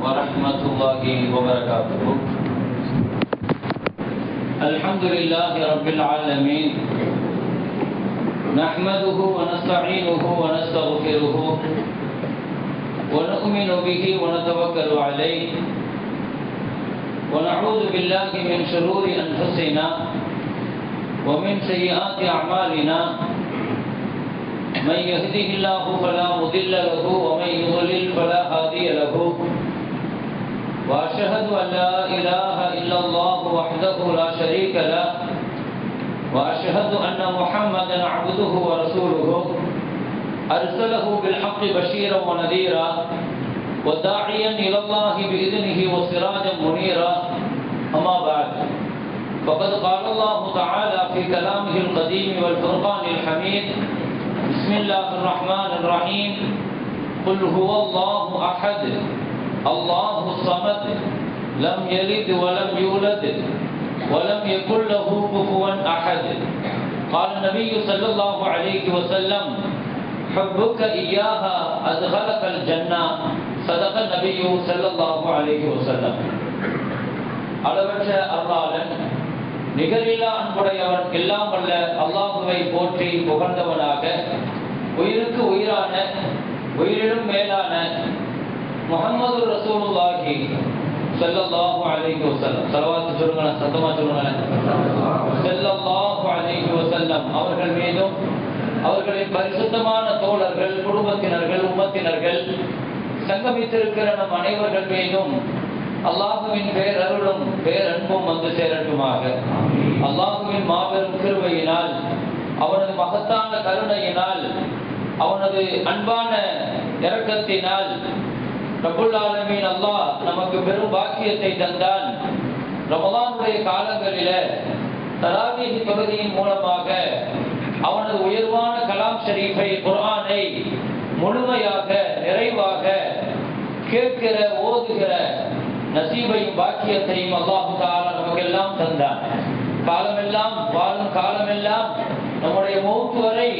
ورحمة الله وبركاته. الحمد لله رب العالمين، نحمده ونستعينه ونستغفره ونؤمن به ونتوكل عليه ونعوذ بالله من شرور أنفسنا ومن سيئات أعمالنا. من يهده الله فلا مضل له ومن يضلل فلا هادي له. وأشهد أن لا إله إلا الله وحده لا شريك له وأشهد أن محمدا عبده ورسوله أرسله بالحق بشيرا ونذيرا وداعيا إلى الله بإذنه وسراجا منيرا. أما بعد، فقد قال الله تعالى في كلامه القديم والفرقان الحميد: بسم الله الرحمن الرحيم. قل هو الله أحد الله الصمد لم يلد ولم يولد ولم يكن له كفوا أحد. قال النبي صلى الله عليه وسلم: حبك إياها أدخلك الجنة. صدق النبي صلى الله عليه وسلم. அளவற்ற அருளாளன், நிகரில்லா அன்புடையவன், எல்லாம் வல்ல அல்லாஹுவை போற்றி புகழ்ந்தவனாக, உயிருக்கு உயிரான உயிரிலும் மேலான முஹம்மது ரசூலுல்லாஹி ஸல்லல்லாஹு அலைஹி வஸல்லம், ஸலவாத் சொல்லுங்க, சத்தமா சொல்லுங்க, ஸல்லல்லாஹு அலைஹி வஸல்லம் அவர்கள் மீதும் அவர்களின் பரிசுத்தமான தோழர்கள், குடும்பத்தினர்கள், உம்மத்தினர்கள், சங்கமித்திருக்கிற நம் அனைவர்கள் மீதும் அல்லாஹுவின் பேரருளும் பேரன்பும் வந்து சேரட்டுமாக. அல்லாஹுவின் மாபெரும் கிருபையினால், அவனது மகத்தான கருணையினால், அவனது அன்பான இரக்கத்தினால் ரப்புல் ஆலமீன் அல்லாஹ் நமக்கு பெரும் பாக்கியத்தை தந்தான். ரமலானுடைய காலங்களில தராவீஹ் தொழுகையின் மூலமாக அவனது உயர்வான கலாம் ஷரீஃபை, குர்ஆனை முழுமையாக நிறைவாக கேட்கிற ஓதுகிற நசீபையும் பாக்கியத்தையும் அல்லாஹு தஆலா நமக்கெல்லாம் தந்தான். காலமெல்லாம், வாழும் காலமெல்லாம், நம்முடைய மௌத் வரை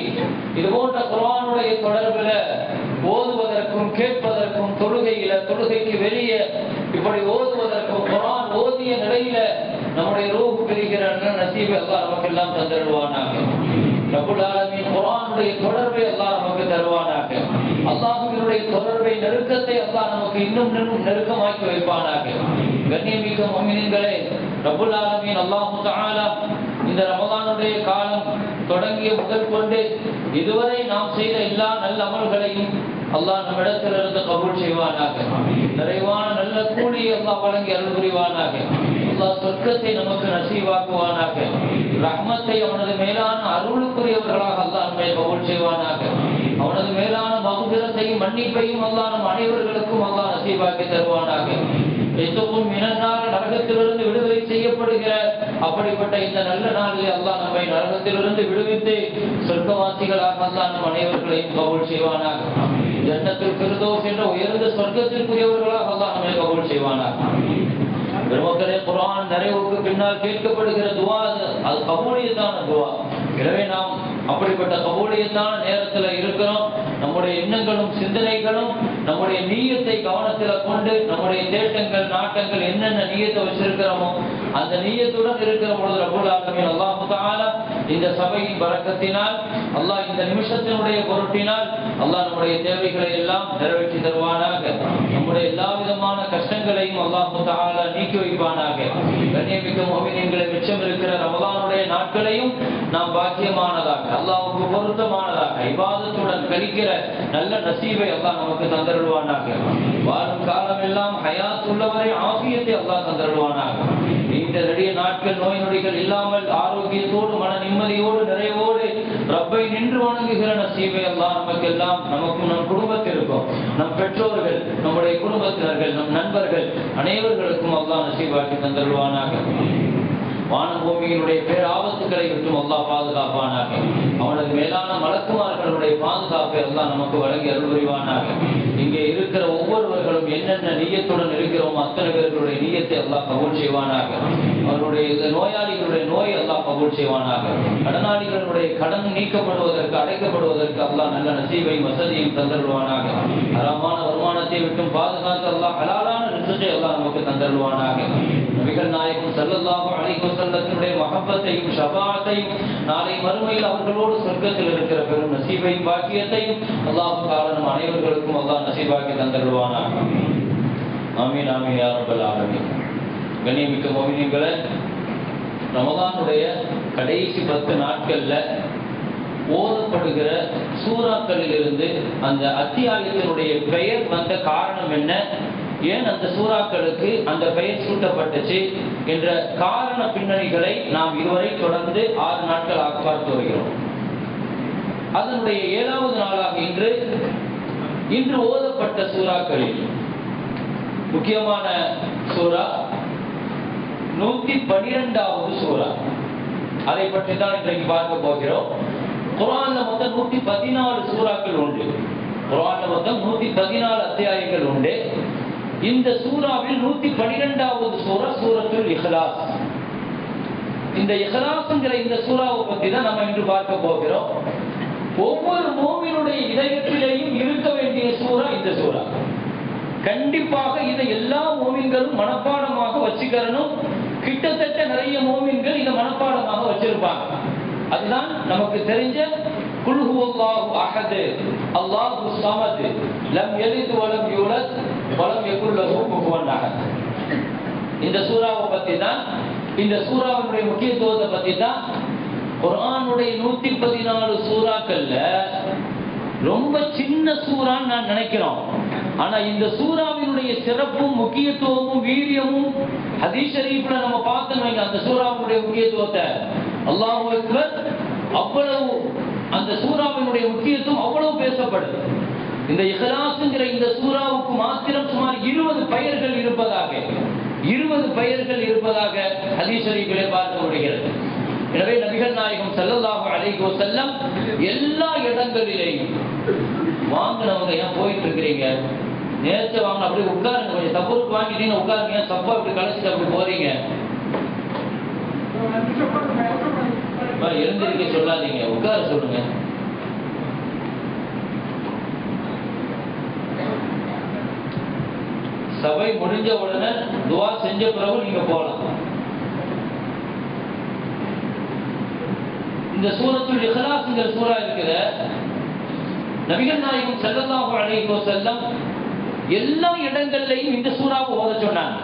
இது போன்ற குர்ஆனுடைய தொடர்பில் ஓதுவதற்கும் கேட்பதற்கும், தொழுகைக்கு வெளியே இப்படி ஓதுவதற்கும், குர்ஆன் ஓதிய நிலையில நம்முடைய ரூஹ் பெறுகிற நசீபை அல்லாஹ் நமக்கெல்லாம் தந்தருவானாக. ரப்புல் ஆலமீன் குர்ஆனுடைய தொடர்பை அல்லாஹ் நமக்கு தருவானாக. அல்லாஹ்வினுடைய தொடர்பை, நெருக்கத்தை அல்லாஹ் நமக்கு இன்னும் நெருக்கமாக்கி வைப்பானாக. கண்ணியமிக்க முஃமினீன்களே, ரப்புல் ஆலமீன் அல்லாஹ் தஆலா இந்த ரமலானுடைய காலம் தொடங்கிய முதல் கொண்டு இதுவரை நாம் செய்த எல்லா நல்ல அமல்களையும் அல்லாஹ் நம்மிடத்திலிருந்து கபூல் செய்வானாக. நிறைவான நல்ல கூலியை அல்லாஹ் வழங்கி அருள் புரிவானாக. அல்லாஹ் சொர்க்கத்தை நமக்கு நசீவாக்குவானாக. ரஹ்மத்தை, அவனது மேலான அருளுக்குரியவர்களாக அல்லாஹ் நம்மை கபூல் செய்வானாக. அவனது மேலான மக்ஃபிரத்தையும் மன்னிப்பையும் அல்லாஹ் நம் அனைவர்களுக்கும் அல்லாஹ் நசீவாக்கி தருவானாக. எத்தவும் மினன்னார், நரகத்திலிருந்து விடுதலை செய்யப்படுகிற அப்படிப்பட்ட இந்த நல்ல நாளிலே அல்லாஹ் நம்மை நரகத்திலிருந்து விடுவித்து சொர்க்கவாசிகளாக அல்லாஹ் நம் அனைவர்களையும் கபூல் செய்வானாக. ஜன்னத்துல் ஃபிர்தௌஸ் என்ற உயர்ந்த சொர்க்கத்திற்குரியவர்களாக அல்லாஹ் நம்மை கபூல் செய்வானாக. பெருமக்களே, குர்ஆன் நிறைவுக்கு பின்னால் கேட்கப்படுகிற துஆ அது கபூலியத்தான துஆ. எனவே நாம் அப்படிப்பட்ட கபூலியத்தான நேரத்தில் இருக்கிறோம். நம்முடைய எண்ணங்களும் சிந்தனைகளும் நம்முடைய நீயத்தை கவனத்தில் கொண்டு, நம்முடைய தேட்டங்கள், நாட்டங்கள் என்னென்ன நீயத்தை வச்சிருக்கிறோமோ அந்த நீயத்துடன் இருக்கிற பொழுது ரப்புல் ஆலமீன் அல்லாஹ் தஆலா இந்த சபையின் பரக்கத்தினால், அல்லாஹ் இந்த நிமிஷத்தினுடைய பொருட்டினால் அல்லாஹ் நம்முடைய தேவைகளை எல்லாம் நிறைவேற்றி தருவானாக. நம்முடைய எல்லா விதமான கஷ்டங்களையும் அல்லாஹ் தஆலா நீக்கி வைப்பானாக. கண்ணியமிக்க முஃமினீன்களை, மிச்சம் இருக்கிற ரமலானுடைய நாட்களையும் நாம் பாக்கியமானதாக, அல்லாஹ்வுக்கு பொருத்தமானதாக, இபாதத்துடன் கழிக்கிற நல்ல நசீபை அல்லாஹ் நமக்கு தந்தருவானாக. வாழும் காலம் எல்லாம் ஹயாத் உள்ளவரை ஆஃபியத்தை அல்லாஹ் தந்தருவானாக. நீண்ட நெடிய நாட்கள் நோய் நொடிகள் இல்லாமல் ஆரோக்கியத்தோடு, மன நிம்மதியோடு, நிறைவோடு ரப்பை நின்று வணங்குகிற நசீபை அல்லாஹ் நமக்கு எல்லாம், நமக்கும் நம் குடும்பத்திற்கும், நம் பெற்றோர்கள், நம்முடைய குடும்பத்தினர்கள், நம் நண்பர்கள் அனைவர்களுக்கும் அல்லாஹ் நசீபாக்கி தந்தருவானாக. வானம் பூமியினுடைய பேராபத்துக்களை விட்டும் அல்லாஹ் பாதுகாப்பானாக. அவனது மேலான மலக்குமார்களுடைய பாதுகாப்பை அல்லாஹ் நமக்கு வழங்கி அருள் புரிவானாக. இங்கே இருக்கிற ஒவ்வொருவர்களும் என்னென்ன நீயத்துடன் இருக்கிறோம் அத்தனை பேர்களுடைய நீயத்தை அல்லாஹ் கபூல் செய்வானாக. அவருடைய நோயாளிகளுடைய நோய் அல்லாஹ் கபூல் செய்வானாக. கடனாளிகளுடைய கடன் நீக்கப்படுவதற்கு, அடைக்கப்படுவதற்கு அல்லாஹ் நல்ல நசீபையும் வசதியும் தந்தருவானாக. ஹராமான வருமானத்தை விட்டும் பாதுகாத்து அல்லாஹ் ஹலாலான ரிஸ்கை அல்லாஹ் நமக்கு தந்தருவானாக. நபிகள் நாயகம் ஸல்லல்லாஹு அலைஹி வஸல்லத்தினுடைய மஹப்பத்தையும் ஷஃபாஅத்தையும் நாளை மறுமையில் அவர்களோடு சொர்க்கத்தில் இருக்கிற பெரும் நசீபையும் பாக்கியத்தையும் அல்லாஹ் தஆலா நம் அனைவர்களுக்கும் அல்லாஹ் நசீபாக்கி தந்தருவானாக. ஆமீன் ஆமீன் யா ரப்பல் ஆலமீன். கண்ணியமிக்க முஃமினீன்களே, ரமலானுடைய கடைசி 10 நாட்கள்ல ஓதப்படுகிற சூறாக்களிலிருந்து அந்த அத்தியாயத்தினுடைய பெயர் வந்த காரணம் என்ன, ஏன் அந்த சூறாக்களுக்கு அந்த பெயர் சூட்டப்பட்டுச்சு என்ற காரண பின்னணிகளை நாம் இதுவரை தொடர்ந்து 6 நாட்களாக பார்த்து வருகிறோம். அதனுடைய 7வது நாளாக இன்று ஓதப்பட்ட சூறாக்களில் முக்கியமான சூரா 112வது சூரா. அதை பற்றி தான் இன்றைக்கு பார்க்க போகிறோம். குர்ஆன்ல மொத்தம் 114 சூறாக்கள் உண்டு. குர்ஆன்ல மொத்தம் 114 அத்தியாயங்கள் உண்டு. இந்த சூறாவில் 112வது சூரா சூரத்துல் இஹ்லாஸ். இந்த இஹ்லாஸ்ங்கிற இந்த சூறாவை பற்றி தான் நம்ம இன்று பார்க்க போகிறோம். ஒவ்வொரு மூமினுடைய இதயத்திலேயும் இருக்க வேண்டிய சூரா இந்த சூரா. கண்டிப்பாக இதை எல்லா மூமின்களும் மனப்பாடமாக வச்சுக்கணும். கிட்டத்தட்ட நிறைய மூமின்கள் இதை மனப்பாடமாக வச்சிருப்பாங்க. அதுதான் நமக்கு தெரிஞ்ச குல் ஹுவல்லாஹு அஹத் அல்லாஹு ஸமத் லம் யலித் வலம் யூலத் வலம் யகுல் லஹு குஃபுவன் அஹத். இந்த சூராவை பத்தி தான், இந்த சூராவுடைய முக்கியத்துவத்தை பத்தி தான் குர்ஆனுடைய 114 சூறாக்கள்ல ரொம்ப சின்ன சூறான்னு நான் நினைக்கிறோம். ஆனா இந்த சூறாவினுடைய சிறப்பும் முக்கியத்துவமும் வீரியமும் ஹதீஸ் ஷரீஃப்ல நம்ம பார்த்தோம். அந்த சூறாவினுடைய முக்கியத்துவத்தை அல்லாஹு அக்பர், அவ்வளவு அந்த சூறாவினுடைய முக்கியத்துவம் அவ்வளவு பேசப்படுது. இந்த இஹ்லாஸ்ங்கிற இந்த சூறாவுக்கு மாத்திரம் சுமார் 20 பெயர்கள் இருப்பதாக ஹதீஸ் ஷரீஃபிலே பார்க்க முடிகிறது. எனவே நபிகள் நாயகம் ஸல்லல்லாஹு அலைஹி வஸல்லம் எல்லா இடங்களிலேயும் வாங்கினவங்க ஏன் போயிட்டு இருக்கிறீங்க, நேரத்தை வாங்க அப்படியே உட்காருங்க, கொஞ்சம் தப்புக்கு வாங்கிட்டீங்க உட்காருங்க, ஏன் தப்பா அப்படி கலைச்சிட்டு அப்படி போறீங்க, எழுந்திருக்க சொல்லாதீங்க, உட்கார சொல்லுங்க. சபை முடிஞ்ச உடனே துஆ செஞ்ச பிறகு நீங்க போகலாம். இந்த சூரத்துல் இஹ்லாஸ்ங்கிற சூரா இருக்கிற நபிகள் நாயகம் ஸல்லல்லாஹு அலைஹி வஸல்லம் எல்லா இடங்கள்லையும் இந்த சூறாவை ஓத சொன்னாங்க.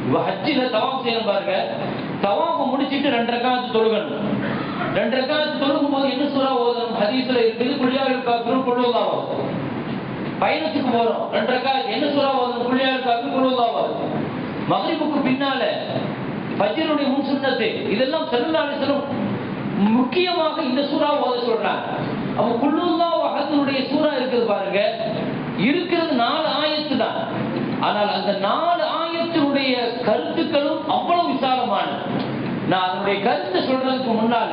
இவ ஹஜ்ஜில தவாஃப் செய்யணும் பாருங்க, தவாஃப் முடிச்சிட்டு 2 ரக்காத் தொழுகணும். 2 ரக்காத் தொழுகும் போது என்ன சூறா ஓதணும்? ஹதீஸ்ல இருக்குது, குல் யா அய்யுல் காஃபிரூன் குல் ஹுவல்லாஹு. பயணத்துக்கு போறோம், 2 ரக்காத் என்ன சூறா ஓதணும்? குல் யா அய்யுல் காஃபிரூன் குல் ஹுவல்லாஹு. மக்ரிபுக்கு பின்னால ஃபஜ்ருடைய முன் சுன்னத்து, இதெல்லாம் ஸல்லல்லாஹு அலைஹி வஸல்லம் முக்கியமாக இந்த சூறாவை ஓத சொல்றாங்க. அப்ப குல் ஹுவல்லாஹு அஹதுடைய சூறா இருக்குது பாருங்க, இருக்கிறது 4 ஆயத்து தான். ஆனால் அந்த 4 ஆயத்தினுடைய கருத்துக்களும் அவ்வளவு விசாலமானது. நான் அதனுடைய கருத்தை சொல்றதுக்கு முன்னால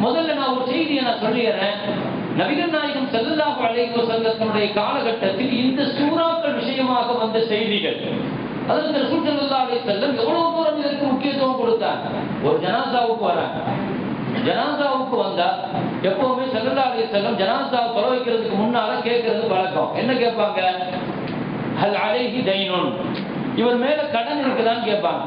முதல்ல நான் ஒரு செய்தியை நான் சொல்லிடுறேன். நபிகள் நாயகம் ஸல்லல்லாஹு அலைஹி வஸல்லத்தினுடைய காலகட்டத்தில் இந்த சூறாக்கள் விஷயமாக வந்த செய்திகள், அதற்கு ரசூல் ஸல்லல்லாஹு அலைஹி வஸல்லம் எவ்வளவு தூரம் இதற்கு முக்கியத்துவம் கொடுத்தாங்க. ஒரு ஜனாசாவுக்கு வராங்க, ஜனாசாவுக்கு வந்தா எப்பவுமே ஸல்லல்லாஹு அலைஹி வஸல்லம் ஜனாசாவை தொலை வைக்கிறதுக்கு முன்னால கேட்கறது பழக்கம். என்ன கேட்பாங்க? ஹல் அலைஹி தைனுன், இவர் மேல கடன் இருக்குதான்னு கேட்பாங்க.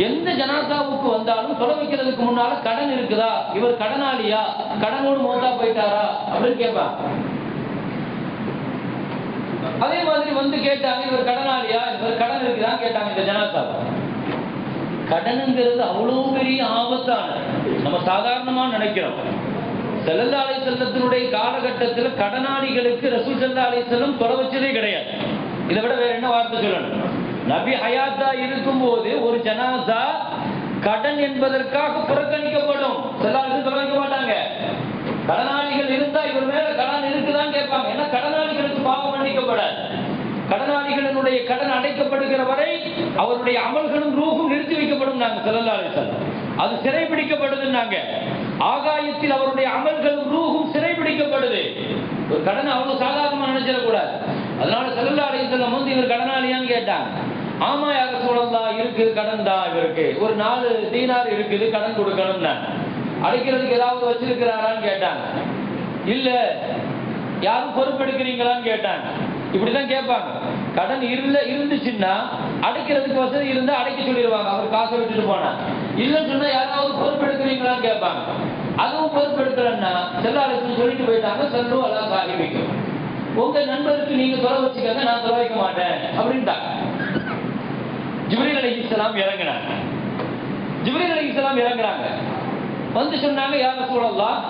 எந்த ஜனாசாவுக்கு வந்தாலும் தொலை வைக்கிறதுக்கு முன்னால கடன் இருக்குதா, இவர் கடனாளியா, கடனோடு மௌத்தா போயிட்டாரா அப்படின்னு கேட்பாங்க. அதே மாதிரி வந்து கேட்டாங்க, இவர் கடனாளியா, இவர் கடன் இருக்குதான்னு கேட்டாங்க. இந்த ஜனாசாவை கடனுங்கிறது அவ்வளவு பெரிய ஆபத்தான, நம்ம சாதாரணமா நினைக்கிறோம். ஸல்லல்லாஹு அலைஹி வஸல்லத்தினுடைய காலகட்டத்தில் கடனாளிகளுக்கு ரசூல் ஸல்லல்லாஹு அலைஹி வஸல்லம் தொலை வச்சதே கிடையாது. இதை விட வேற என்ன வார்த்தை சொல்லணும்? நபி ஹயாத்தா இருக்கும் போது ஒரு ஜனாசா கடன் என்பதற்காக புறக்கணிக்கப்படும். ஸல்லல்லாஹு அலைஹி வஸல்லம் தொலை வைக்க மாட்டாங்க. கடனாளிகள் இருந்தா இவர் மேல கடன் இருக்குதான்னு கேட்பாங்க. ஏன்னா கடனாளிகளுக்கு பாவம் மன்னிக்கப்படாது. கடனாளிகளினுடைய கடன் அடைக்கப்படுகிற வரை அவருடைய அமல்களும் ரூஹும் நிறுத்தி வைக்கப்படும். நாங்க ஸல்லல்லாஹு அலைஹி வஸல்லம் அது சிறைபிடிக்கப்படுதுன்னாங்க. ஆகாயத்தில் அவருடைய அமல்களும் ரூஹும் சிறைபிடிக்கப்படுது. ஒரு கடனை அவ்வளவு சாதாரணமா நினைச்சிடக்கூடாது. அதனால ஸல்லல்லாஹு அலைஹி வஸல்லம் வந்து இவர் கடனாளியான்னு கேட்டாங்க. ஆமா யா ரசூலல்லாஹ், இருக்கு கடன் தான், இவருக்கு ஒரு 4 தீனார் இருக்குது, கடன் கொடுக்கணும்னா. அடைக்கிறதுக்கு ஏதாவது வச்சிருக்கிறாரான்னு கேட்டாங்க. இல்ல. யாரும் பொறுப்பெடுக்கிறீங்களான்னு கேட்டாங்க. இப்படிதான் கேட்பாங்க. கடன் இருந்துச்சுன்னா அடைக்கிறதுக்கு வசதி இருந்தா அடைக்க சொல்லிடுவாங்க. அவர் காசை விட்டுட்டு போனா. இல்லைன்னு சொன்னா யாராவது பொறுப்பெடுக்கிறீங்களான்னு கேட்பாங்க. அதுவும் பொறுப்பெடுக்கலன்னா செல்லாளுக்கு சொல்லிட்டு போயிட்டாங்க, செல்லும் எல்லாம் சாகிபிக்கும். உங்க நண்பருக்கு நீங்க தொலை வச்சுக்கங்க, நான் தொலை வைக்க மாட்டேன் அப்படின்ட்டாங்க. ஜிப்ரீல் அலைஹிஸ்ஸலாம் இறங்கினாங்க. ஜிப்ரீல் அலைஹிஸ்ஸலாம் இறங்குறாங்க. வந்து சொன்னாங்க, யா ரசூலல்லாஹ்,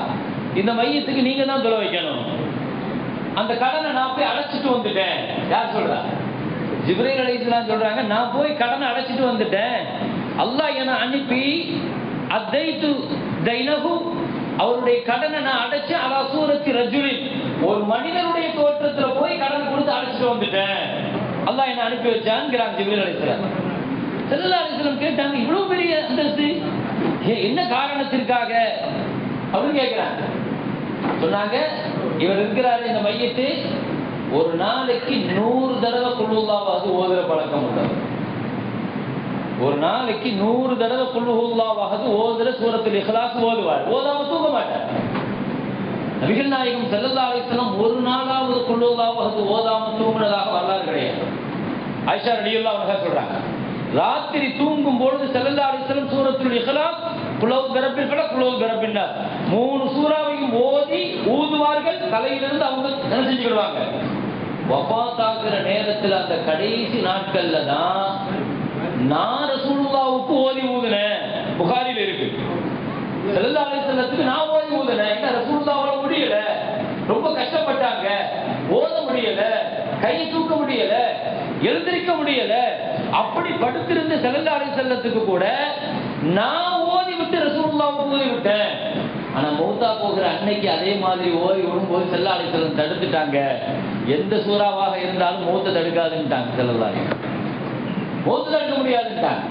இந்த மையத்துக்கு நீங்க தான் தொலை வைக்கணும். அந்த கடனை நான் போய் அடைச்சிட்டு வந்துட்டேன். யார் சொல்றா? ஜிப்ரீல் அலைஹிஸ்ஸலாம் சொல்றாங்க, நான் போய் கடனை அடைச்சிட்டு வந்துட்டேன். அல்லாஹ் என்ன அனுப்பி அத்தைது தைனஹு, அவருடைய கடனை நான் அடைச்சு அலா சூரத்தி ரஜுலின், ஒரு மனிதனுடைய தோற்றத்துல போய் கடனை கொடுத்து அடைச்சிட்டு வந்துட்டேன். அல்லாஹ் என்ன அனுப்பி வச்சான்ங்கிறாங்க ஜிப்ரீல் அலைஹிஸ்ஸலாம். ஸல்லல்லாஹு அலைஹி வஸல்லம் கேட்டாங்க, இவ்வளவு பெரிய அந்தஸ்து என்ன காரணத்திற்காக அப்படின்னு கேட்கிறாங்க. சொன்னாங்க, இவர் இருக்கிறாரு இந்த மையத்து, ஒரு நாளைக்கு 100 தடவை குல் ஹுவல்லாஹ் ஓதுற பழக்கம் உள்ளவர். ஒரு நாளைக்கு 100 தடவை குல் ஹுவல்லாஹ் ஓதுற சூரத்துல் இக்லாஸ் ஓதுவார். ஓதாம தூங்க மாட்டார். நபிகள் நாயகம் ஸல்லல்லாஹு அலைஹி வஸல்லம் ஒரு நாளாவது குல் ஹுவல்லாஹ் ஓதாம தூங்குனதாக வரலாறு கிடையாது. ஆயிஷா ரலியல்லாஹு அன்ஹா சொல்றாங்க, ராத்திரி தூங்கும் பொழுது ஸல்லல்லாஹு அலைஹி வஸல்லம் சூரத்துல் இக்லாஸ், குல் அஊது பிரப்பில் ஃபலக், குல் அஊது பிரப்பின் நாஸ் 3 சூறாவையும் ஓதி ஊதுவார்கள். தலையிலிருந்து அவங்க என்ன செஞ்சுக்கிடுவாங்க. வஃபாத்தாகிற நேரத்தில் அந்த கடைசி நாட்கள்ல தான் நான் ரசூலுல்லாஹ்வுக்கு ஓதி ஊதுனேன். புகாரில இருக்கு. ஸல்லல்லாஹு அலைஹி வஸல்லத்துக்கு நான் ஓதி ஊதுனேன். என்ன ரசூலுல்லாஹ்வால முடியல, ரொம்ப கஷ்டப்பட்டாங்க, ஓத முடியல, கையை தூக்க முடியல, எழுந்திருக்க முடியல. அப்படி படுத்திருந்த ஸல்லல்லாஹு அலைஹி வஸல்லத்துக்கு கூட நான் ஓதி விட்டு ரசூலுல்லாஹ்வுக்கு ஓதி விட்டேன். ஆனா மௌத்தா போகிற அன்னைக்கு அதே மாதிரி ஓதி விடும்போது ஸல்லல்லாஹு அலைஹி வஸல்லம் தடுத்துட்டாங்க. எந்த சூறாவாக இருந்தாலும் மௌத்தை தடுக்காதுன்ட்டாங்க. ஸல்லல்லாஹு அலைஹி வஸல்லம் மௌத்தை தடுக்க முடியாதுன்ட்டாங்க.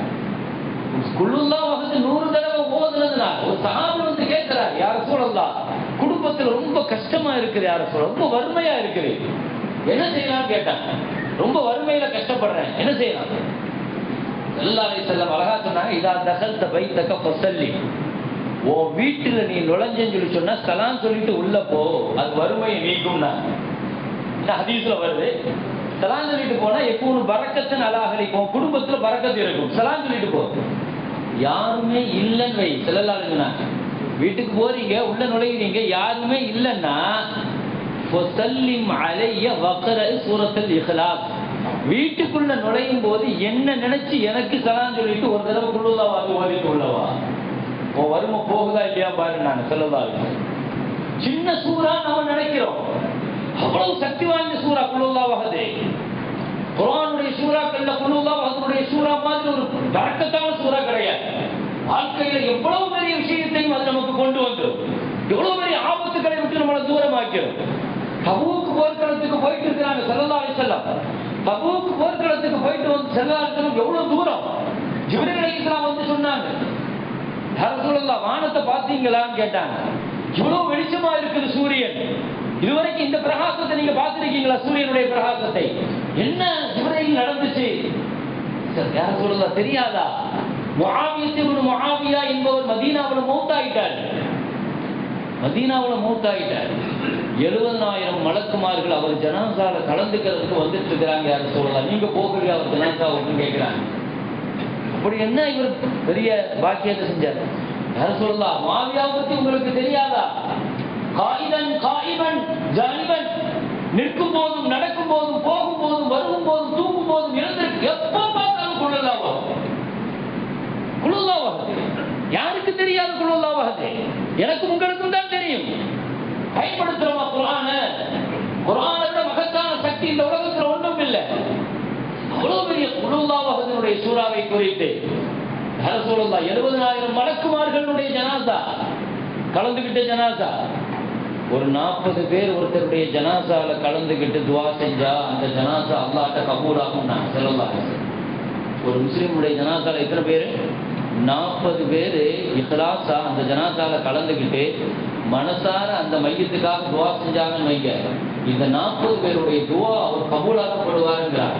குல் ஹுவல்லாஹ் 100 தடவை ஓதுனதுனால ஒரு சஹாபி வந்து கேட்கிறார், யா ரசூலல்லாஹ், குடும்பத்துல ரொம்ப கஷ்டமா இருக்குது, யா ரசூலல்லாஹ், ரொம்ப வறுமையா இருக்குது, என்ன செய்யலாம் கேட்டாங்க. ரொம்ப வறுமையில கஷ்டப்படுறேன், என்ன செய்யலாம்? ஸல்லல்லாஹு அலைஹி வஸல்லம் அழகா சொன்னாங்க, இதா தகல்த பைத்தக ஃபஸல்லி, உன் வீட்டுல நீ நுழைஞ்சேன்னு சொல்லி சொன்னா சலாம் சொல்லிட்டு உள்ள போ, அது வறுமையை நீக்கும்னா. ஹதீஸ்ல வருது, சலாம் சொல்லிட்டு போனா எப்போது பரக்கத்தன் அலாஹலிக்கும், குடும்பத்துல பரக்கத்து இருக்கும். சலாம் சொல்லிட்டு போ. யாருமே இல்லைன்னு வை, ஸல்லல்லாஹு அலைஹி வஸல்லம் வீட்டுக்கு போறீங்க, உள்ள நுழைகிறீங்க, யாருமே இல்லைன்னா ஃபஸல்லிம் அலைய வக்ர சூரத்துல் இக்லாஸ், வீட்டுக்குள்ள நுழையும் போது என்ன நினைச்சு எனக்கு சலாம் சொல்லிட்டு ஒரு தடவை குல் ஹுவல்லாஹ் ஓதிட்டு உள்ளவா. வறுமை போகுதா இல்லையா பாருங்க. நான் ஸல்லல்லாஹு அலைஹி வஸல்லம் சின்ன சூரா நம்ம நினைக்கிறோம், அவ்வளவு சக்தி வாய்ந்த சூரா குல் ஹுவல்லாஹ். குர்ஆனுடைய சூறாக்கள்ல குல் ஹுவல்லாஹ் சூரா மாதிரி ஒரு பரக்கத்தான சூரா கிடையாது. வாழ்க்கையில எவ்வளவு பெரிய விஷயத்தையும் அது நமக்கு கொண்டு வந்துடும், எவ்வளவு பெரிய ஆபத்துக்களை விட்டு நம்மளை தூரமாக்கிறோம். தபூக் போர்க்களத்துக்கு போயிட்டு இருக்கிறாங்க ஸல்லல்லாஹு அலைஹி வஸல்லம். தபூக் போர்க்களத்துக்கு போயிட்டு வந்து ஸல்லல்லாஹு அலைஹி வஸல்லம் எவ்வளவு தூரம். ஜிப்ரீல் அலைஹிஸ்ஸலாம் வந்து சொன்னாங்க, யா ரசூலல்லாஹ், வானத்தை பார்த்தீங்களான்னு கேட்டாங்க. இவ்வளவு வெளிச்சமா இருக்குது சூரியன், இதுவரைக்கும் இந்த பிரகாசத்தை நீங்க பார்த்திருக்கீங்களா? சூரியனுடைய பிரகாசத்தை. என்ன ஜிப்ரீல் நடந்துச்சு? யா ரசூலல்லாஹ், தெரியாதா? முஆவியா என்பவர் மதீனாவுல மௌத்தாயிட்டார். மதீனாவுல மௌத்தாயிட்டார். 70,000 மலக்குமார்கள் அவர் ஜனாசால கலந்துக்கிறதுக்கு வந்துட்டு இருக்கிறாங்க. யா ரசூலல்லாஹ், நீங்க போகிறீங்க அவர் ஜனாசாவுக்கு கேட்கிறாங்க. அப்படி என்ன இவர் பெரிய பாக்கியத்தை செஞ்சார்? யா ரசூலல்லாஹ், முஆவியாவை பத்தி உங்களுக்கு தெரியாதா? காயிதன் காயிபன் ஜாலிபன், நிற்கும் போதும் நடக்கும் போதும் போகும் போதும் வருகும் போதும் தூங்கும் போதும் இறந்திருக்கு, எப்ப பார்த்தாலும் குல் ஹுவல்லாஹ். குல் ஹுவல்லாஹ் யாருக்கு தெரியாது? குல் ஹுவல்லாஹ் எனக்கும் உங்களுக்கும் தான் தெரியும். பயன்படுத்துறோமா குர்ஆன? குர்ஆனை விட மகத்தான சக்தி இந்த உலகத்தில் ஒன்றும் இல்லை. அவ்வளவு பெரிய குல் ஹுவல்லாஹ்வுடைய சூறாவை குறித்து யா ரசூலல்லாஹ் 70,000 மலக்குமார்களுடைய ஜனாசா கலந்துகிட்ட ஜனாசா. ஒரு 40 பேர் ஒருத்தருடைய ஜனாசால கலந்துகிட்டு துவா செஞ்சா அந்த ஜனாசா அல்லாஹ்ட்ட கபூலாகும். நான் ஸல்லல்லாஹு அலைஹி வஸல்லம் ஒரு முஸ்லிமுடைய ஜனாசால எத்தனை பேர்? 40 பேர் இஹ்லாஸா அந்த ஜனாசால கலந்துகிட்டு மனசார அந்த மையத்துக்காக துவா செஞ்சாங்கன்னு வைங்க, இந்த 40 பேருடைய துவா அவர் கபூலாக்கப்படுவாருங்கிறார்.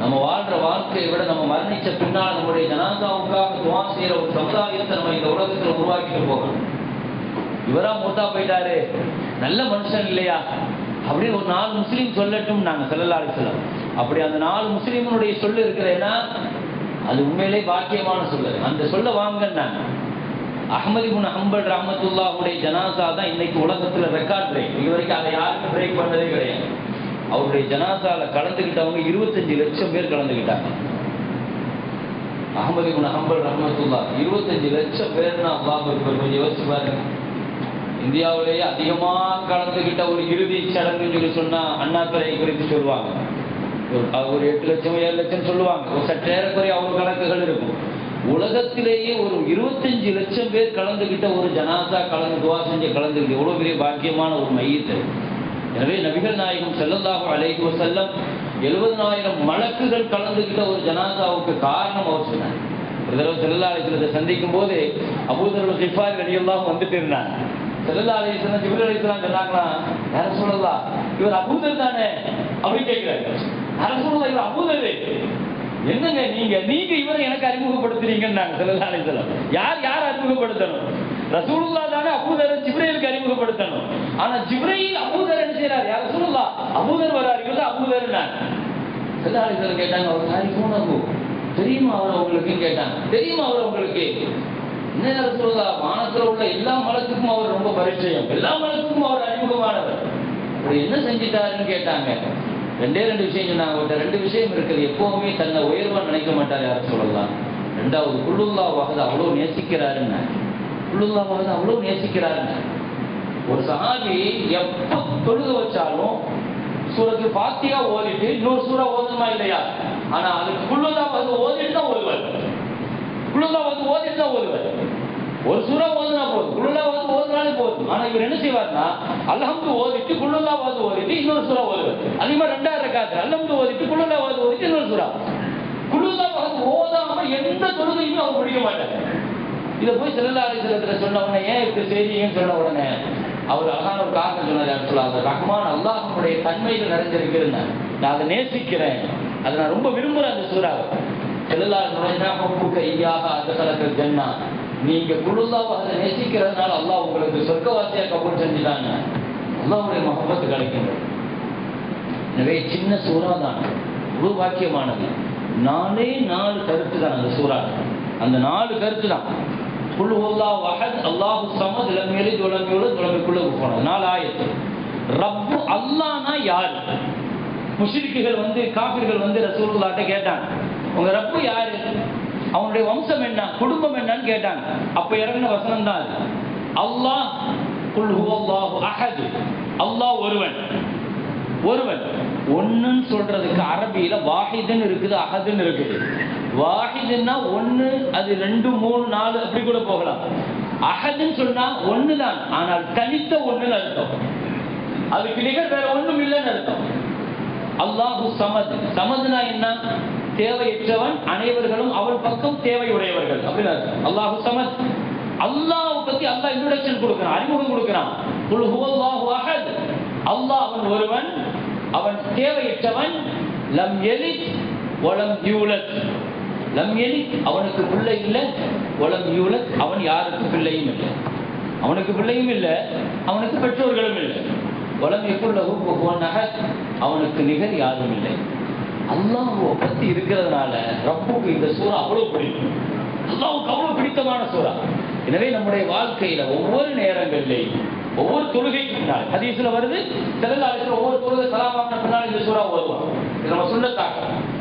நம்ம வாழ்ற வாழ்க்கையை விட நம்ம மரணிச்ச பின்னால் நம்முடைய ஜனாசாவுக்காக துவா செய்யற ஒரு சமுதாயத்தை நம்ம இந்த உலகத்தில் உருவாக்கிட்டு போகணும். இவரா மூத்தா போயிட்டாரு, நல்ல மனுஷன் இல்லையா, அப்படின்னு ஒரு 4 முஸ்லீம் சொல்லட்டும் நாங்க ஸல்லல்லாஹு அலைஹி வஸல்லம். அப்படி அந்த 4 முஸ்லீமுடைய சொல்லு இருக்கிறேன்னா அது உண்மையிலே பாக்கியமான சொல்லு. அந்த சொல்ல வாங்கினாங்க. அஹ்மது இப்னு ஹம்பல் ரஹ்மத்துல்லாஹுடைய ஜனாசா தான் இன்னைக்கு உலகத்துல ரெக்கார்ட் பிரேக். இது வரைக்கும் அதை யாருக்கும் பிரேக் பண்ணதே கிடையாது. அவருடைய ஜனாசால கலந்துக்கிட்டவங்க 25 லட்சம் பேர் கலந்துக்கிட்டாங்க. அஹ்மது இப்னு ஹம்பல் ரஹ்மத்துல்லாஹ் 25 லட்சம் பேர்னா அல்லாஹ் கொஞ்சம் யோசிச்சு பாருங்க. இந்தியாவிலேயே அதிகமாக கலந்துக்கிட்ட ஒரு இறுதி சடங்குன்னு சொல்லி சொன்னா அண்ணாதுரை குறித்து சொல்லுவாங்க. ஒரு 8 லட்சம் 7 லட்சம் சொல்லுவாங்க. ஒரு சற்றேறக்குறைய அவங்க கணக்குகள் இருக்கும். உலகத்திலேயே ஒரு 25 லட்சம் பேர் கலந்துகிட்ட ஒரு ஜனாசா துவா செஞ்சு கலந்துக்கிட்டு எவ்வளவு பெரிய பாக்கியமான ஒரு மையத்து. எனவே நபிகள் நாயகம் ஸல்லல்லாஹு அலைஹி வஸல்லம் 70,000 மலக்குகள் கலந்துகிட்ட ஒரு ஜனாசாவுக்கு காரணம் அவர் சொன்னார். ஒரு தடவை ஸல்லல்லாஹு அலைஹி வஸல்லத்தை சந்திக்கும் போது அபூதர் கிஃபாரி ரலியல்லாஹு வந்துட்டு இருந்தாங்க. ஸல்லல்லாஹு அலைஹி வஸல்லம் ஜிப்ரீல் அலைஹிஸ்ஸலாம் சொன்னாங்களா, யா ரசூலல்லாஹ் இவர் அபூதர் தானே அப்படி கேட்கிறாரு. யா ரசூலல்லாஹ் இவர் அபூதர் என்னங்க நீங்க இவரை எனக்கு அறிமுகப்படுத்துறீங்கன்னாங்க ஸல்லல்லாஹு அலைஹி வஸல்லம். யார் அறிமுகப்படுத்தணும்? ரசூலுல்லாஹ் தானே அபூதரை ஜிப்ரீலுக்கு அறிமுகப்படுத்தணும். ஆனா ஜிப்ரீல் அபூதர் என்ன செய்யறாரு? யா ரசூலுல்லாஹ் அபூதர் வராரு, இவர் அபூதர்னாங்க. ஸல்லல்லாஹு அலைஹி வஸல்லம் கேட்டாங்க, அவர் தாரிஃபூன் அபூ, தெரியுமா அவர் உங்களுக்கு கேட்டாங்க. தெரியுமா அவர் உங்களுக்கு? என்ன ரசூலுல்லாஹ், வானத்துல உள்ள எல்லா மலக்குக்கும் அவர் ரொம்ப பரிச்சயம், எல்லா மலக்குக்கும் அவர் அறிமுகமானவர். அப்படி என்ன செஞ்சிட்டாருன்னு கேட்டாங்க. 2 விஷயம் சொன்னாங்க. அவர்கிட்ட 2 விஷயம் இருக்குது. எப்பவுமே தன்னை உயர்வா நினைக்க மாட்டார் யார சொல்லலாம். 2வது குல்லுல்லாஹ் வஹது அவ்வளவு நேசிக்கிறாருன்னு. குல்லுல்லாஹ் வஹது அவ்வளவு நேசிக்கிறாருன்னு. ஒரு சஹாபி எப்ப தொழுக வச்சாலும் சூரத்துல் ஃபாத்திஹா ஓதிட்டு இன்னொரு சூரா ஓதணுமா இல்லையா? ஆனா அதுக்கு குல்லுல்லாஹ் வஹது ஓதிட்டு தான் ஓதுவார். குல்லுல்லாஹ் வஹது ஓதிட்டு தான் ஓதுவார். ஒரு சூரா ஓதுனா போதும், குல்லுல்லாஹ் வஹது ஓதுனாலே போதும். ஆனா இவர் என்ன செய்வார்னா அல்ஹம்து ஓதிட்டு குல்லுல்லாஹ் வஹது ஓதிட்டு இன்னொரு சூரா ஓதுவார். அதிகமா 2வது ரக்காத்துல அல்ஹம்து ஓதிட்டு குல்லுல்லாஹ் வஹது ஓதிட்டு இன்னொரு சூரா. குல்லுல்லாஹ் வஹது ஓதாம எந்த தொழுகையுமே அவர் முடிக்க மாட்டார். இதை போய் ஸல்லல்லாஹு அலைஹி வஸல்லம் சொன்ன உடனே ஏன் இப்படி செய்றீங்கன்னு சொன்ன உடனே அவர் அழகான ஒரு காரணம் சொன்னார். யார் சொல்லாத ரஹ்மான் அல்லாஹ்வுடைய தன்மைகள் நிறைஞ்சிருக்குன்னு நான் அதை நேசிக்கிறேன், அதை நான் ரொம்ப விரும்புறேன். அந்த சூறாவை ஸல்லல்லாஹு அலைஹி வஸல்லம் ஹுப்புக இய்யாக அதகலக ஜன்னா, நீங்க குல்லுல்லாஹ் வஹது நேசிக்கிறதுனால அல்லாஹ் உங்களுக்கு சொர்க்கவாசியா கபூல் செஞ்சுட்டாங்க. அல்லாஹ்வுடைய மஹப்பத் கிடைக்கின்றது. எனவே சின்ன சூறா தான் ஒரு வாக்கியமானது. 4 கருத்து தான் அந்த சூறா. அந்த 4 கருத்து தான். குல் ஹுவல்லாஹு அஹத் அல்லாஹு ஸமத் லம் யலித் வலம் யூலத் வலம் யகுல் லஹு குஃபுவன். 4 ஆயத்து. ரப்பு அல்லாஹ்னா யார்? முஷ்ரிக்குகள் காஃபிர்கள் ரசூலுல்லாஹ்ட்ட கேட்டாங்க, உங்க ரப்பு யாரு, அவனுடைய வம்சம் என்ன, குடும்பம் என்னன்னு கேட்டாங்க. அப்ப இறங்கின வசனம் தான் அது. அல்லாஹ் குல் ஹுவல்லாஹு அஹத், அல்லாஹ் ஒருவன். ஒன்னுன்னு சொல்றதுக்கு அரபியில வாஹிதுன்னு இருக்குது, அஹதுன்னு இருக்குது. வாஹிதுன்னா 1, அது 2, 3, 4 அப்படி கூட போகலாம். அஹதுன்னு சொன்னா ஒண்ணுதான், ஆனால் தனித்த ஒண்ணுன்னு அர்த்தம். அதுக்கு நிகர் வேற ஒண்ணும் இல்லைன்னு அர்த்தம். அல்லாஹு சமத். சமத்னா என்ன? தேவையற்றவன், அனைவர்களும் அவன் பக்கம் தேவையுடையவர்கள் அப்படின்னு அர்த்தம். அல்லாஹு சமத். அல்லாஹ் பத்தி அல்லாஹ் இன்ட்ரோடக்ஷன் கொடுக்கிறான், அறிமுகம் கொடுக்கிறான். குல் ஹுவல்லாஹு அஹத், அல்லாஹ் அவன் ஒருவன், அவன் தேவையற்றவன். லம் யலித் வலம் யூலத், லம் யலித் அவனுக்கு பிள்ளை இல்லை, வலம் யூலத் அவன் யாருக்கு பிள்ளையும் இல்லை, அவனுக்கு பிள்ளையும் இல்லை, அவனுக்கு பெற்றோர்களும் இல்லை. வலம் யகுல் லஹு குஃபுவன் அஹத், அவனுக்கு நிகர் யாரும் இல்லை. அல்லாஹ்வை பத்தி இருக்கிறதுனால ரப்புக்கு இந்த சூறா அவ்வளவு பிடிக்கும். அல்லாஹ்வுக்கு அவ்வளவு பிடித்தமான சூறா. எனவே நம்முடைய வாழ்க்கையில ஒவ்வொரு நேரங்களிலேயும் ஒவ்வொரு தொழுகைக்கு பின்னால் ஹதீஸ்ல வருது, ஸல்லல்லாஹு அலைஹி வஸல்லம் ஒவ்வொரு தொழுகை ஸலாம் வாங்கின பின்னால் இந்த சூறா ஓதுவாங்க. இது நம்ம சுன்னத்தாக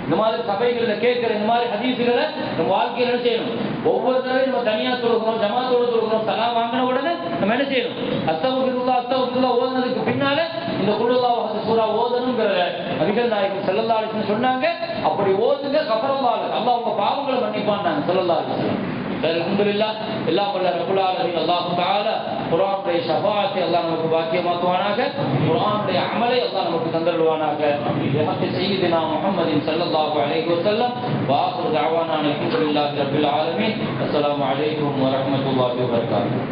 இந்த மாதிரி சபைகள்ல கேட்கிற இந்த மாதிரி ஹதீஸ்களை நம்ம வாழ்க்கையில என்ன செய்யணும்? ஒவ்வொரு தடவையும் நம்ம தனியா தொழுகிறோம், ஜமாத்தோட தொழுகிறோம், ஸலாம் வாங்கின உடனே நம்ம என்ன செய்யணும்? அஸ்தக்ஃபிருல்லாஹ் ஓதுனதுக்கு பின்னால இந்த குல்லுல்லாஹ் வஹது சூறா ஓதணும்ங்கறத நபிகள் நாயகம் ஸல்லல்லாஹு அலைஹி வஸல்லம் சொன்னாங்க. அப்படி ஓதுங்க, கஃபரல்லாஹ் அல்லாஹ் உங்க பாவங்களை மன்னிப்பான்னாங்க ஸல்லல்லாஹு அலைஹி வஸல்லம். அல்ஹம்துலில்லாஹ், எல்லாம் வல்ல ரப்புல் ஆலமீன் அல்லாஹ் தஆலா குர்ஆனுடைய ஷஃபாஅத்தை அல்லாஹ் நமக்கு பாக்கியமாக்குவானாக. குர்ஆனுடைய அமலை அல்லாஹ் நமக்கு தந்தருள்வானாக. பிஹக்கி சய்யிதினா முஹம்மதின் ஸல்லல்லாஹு அலைஹி வஸல்லம். வ ஆகிரு தஅவானா அல்ஹம்துலில்லாஹி ரப்பில் ஆலமீன். அஸ்ஸலாமு அலைக்கும் வ ரஹ்மத்துல்லாஹி வ பரகாத்துஹு.